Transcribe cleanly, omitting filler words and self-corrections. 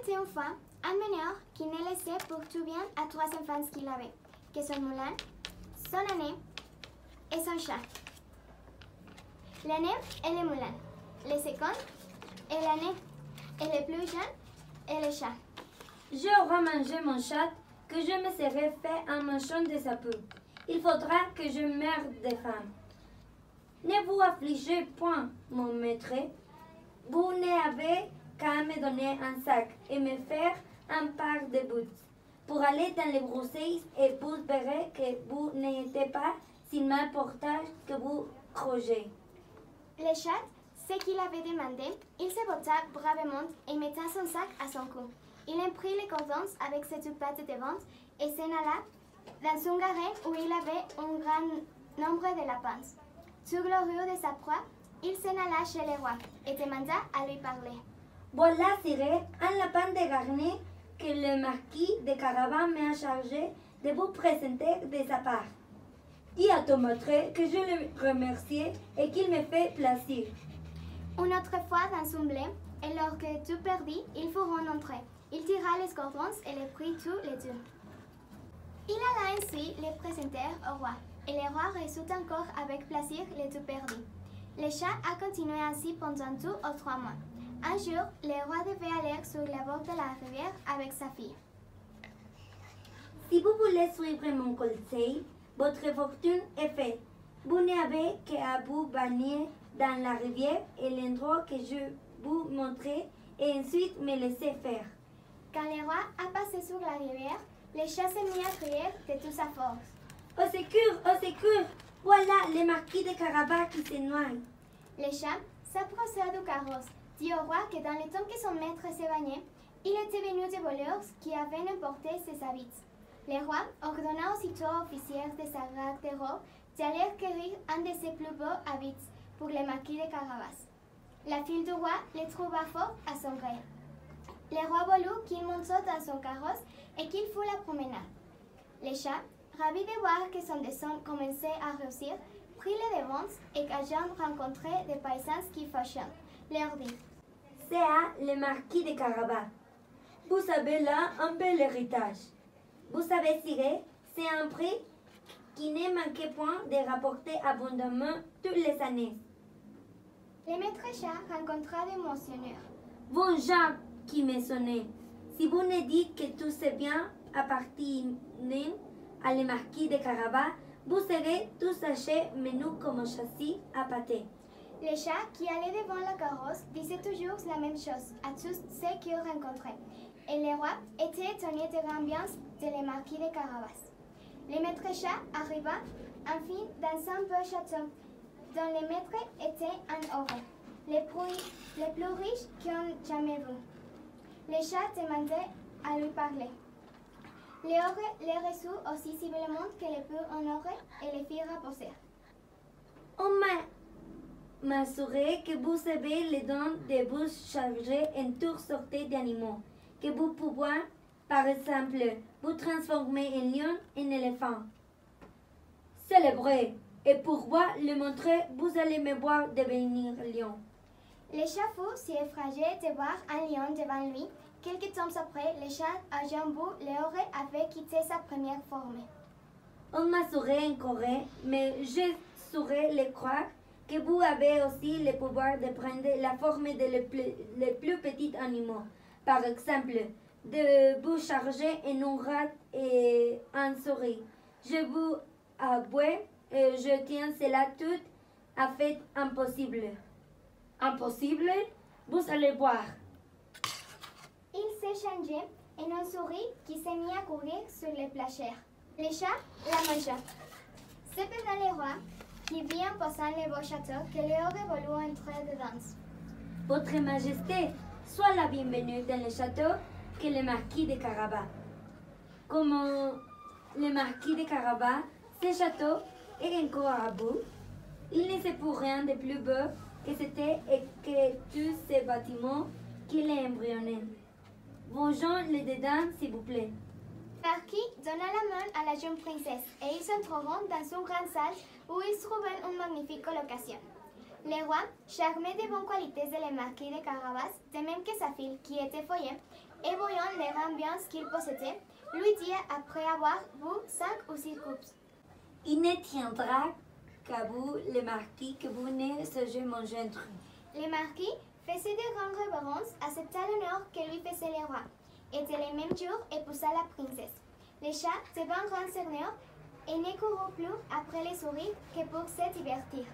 était une fois un meneur qui ne laissait pour tout bien à trois enfants qu'il avait, que son moulin, son âne et son chat. L'âne et le moulin, le second et l'âne, et le plus jeune et le chat. J'aurai mangé mon chat, que je me serai fait un manchon de sa peau. Il faudra que je meure de faim. Ne vous affligez point, mon maître. Vous n'avez qu'à me donner un sac et me faire un par de boots pour aller dans les broussailles et vous verrez que vous n'êtes pas si mal porté que vous croyez. Le chat, ce qu'il avait demandé, il se botta bravement et mettait son sac à son cou. Il en prit les cordons avec ses deux pattes devant et s'en alla dans son garret où il avait un grand nombre de lapins. Tout glorieux de sa proie, il s'en alla chez le roi et demanda à lui parler. Voilà, sire, un lapin de Garnet que le marquis de Carabas m'a chargé de vous présenter de sa part. Dis à ton maître que je le remercie et qu'il me fait plaisir. Une autre fois dans son blé, et lorsque tout perdit, il fut rentré. Il tira les cordons et les prit tous les deux. Il alla ainsi les présenter au roi, et le roi reçut encore avec plaisir les tout perdus. Le chat a continué ainsi pendant 2 ou 3 mois. Un jour, le roi devait aller sur le bord de la rivière avec sa fille. Si vous voulez suivre mon conseil, votre fortune est faite. Vous n'avez qu'à vous baigner dans la rivière et l'endroit que je vous montrerai et ensuite me laisser faire. Quand le roi a passé sur la rivière, le chat se mit à crier de toute sa force. Au secours, au secours! Voilà le marquis de Carabas qui se noie. Le chat s'approcha du carrosse, dit au roi que dans le temps que son maître se baignait, il était venu des voleurs qui avaient emporté ses habits. Le roi ordonna aussitôt aux officiers de sa garde-robe d'aller cueillir un de ses plus beaux habits pour le marquis de Carabas. La fille du roi le trouva fort à son gré. Le roi voulut qu'il montât dans son carrosse et qu'il fût la promenade. Le chat, ravi de voir que son dessein commençait à réussir, prit les devants et ayant rencontré des paysans qui fâchaient, leur dit « C'est le marquis de Carabas. Vous avez là un bel héritage. Vous savez, sire, c'est un prix qui ne manquait point de rapporter abondamment toutes les années. » Le maître chat rencontra des monseigneurs. « Bon gens qui me sonnez, si vous ne dites que tout ces biens appartiennent à le marquis de Carabas, vous serez tous achetés menus comme châssis à pâté. » Le chat qui allait devant la carrosse disait toujours la même chose à tous ceux qu'il rencontrait. Et le roi était étonné de l'ambiance de le marquis de Carabas. Le maître chat arriva enfin dans un beau château dont le maître était un heureux, le plus riche qu'on jamais vu. Le chat demandait à lui parler. Le heureux le reçut aussi civilement que le put honorer et le fit reposer. On m'assurer que vous avez le don de vous charger en toutes sortes d'animaux, que vous pouvez, par exemple, vous transformer en lion en éléphant. C'est le vrai, et pour moi le montrer, vous allez me voir devenir lion. Le chat fut si effrayé de voir un lion devant lui. Quelques temps après, le chat ayant vu l'heureux avait quitté sa première forme. On m'assurait encore, mais je saurais le croire, que vous avez aussi le pouvoir de prendre la forme les plus petits animaux. Par exemple, de vous charger en un rat et un souris. Je vous avoue, je tiens cela tout à fait impossible. Impossible? Vous allez voir. Il s'est changé en une souris qui s'est mis à courir sur les plagères. Le chat la mangea. Cependant le roi, qui vit en passant le beau château, que l'heureux voulut entrer dedans. Votre Majesté, sois la bienvenue dans le château que le marquis de Carabas. Comme le marquis de Carabas, ce château est encore à bout. Il ne sait pour rien de plus beau que c'était et que tous ces bâtiments qu'il a embryonnés. Bonjour les dedans, s'il vous plaît. Le marquis donna la main à la jeune princesse et ils s'entrèrent dans une grande salle où ils trouvaient une magnifique colocation. Le roi, charmé des bonnes qualités de le marquis de Carabas, de même que sa fille qui était folle, et voyant les ambiances qu'il possédait, lui dit après avoir bu 5 ou 6 coupes. Il ne tiendra qu'à vous, le marquis, que vous ne songez mon gendre. Le marquis faisait de grandes révérences, accepta l'honneur que lui faisait le roi, et dès le même jour épousa la princesse. Le chat devint grand seigneur et ne courut plus après les souris que pour se divertir.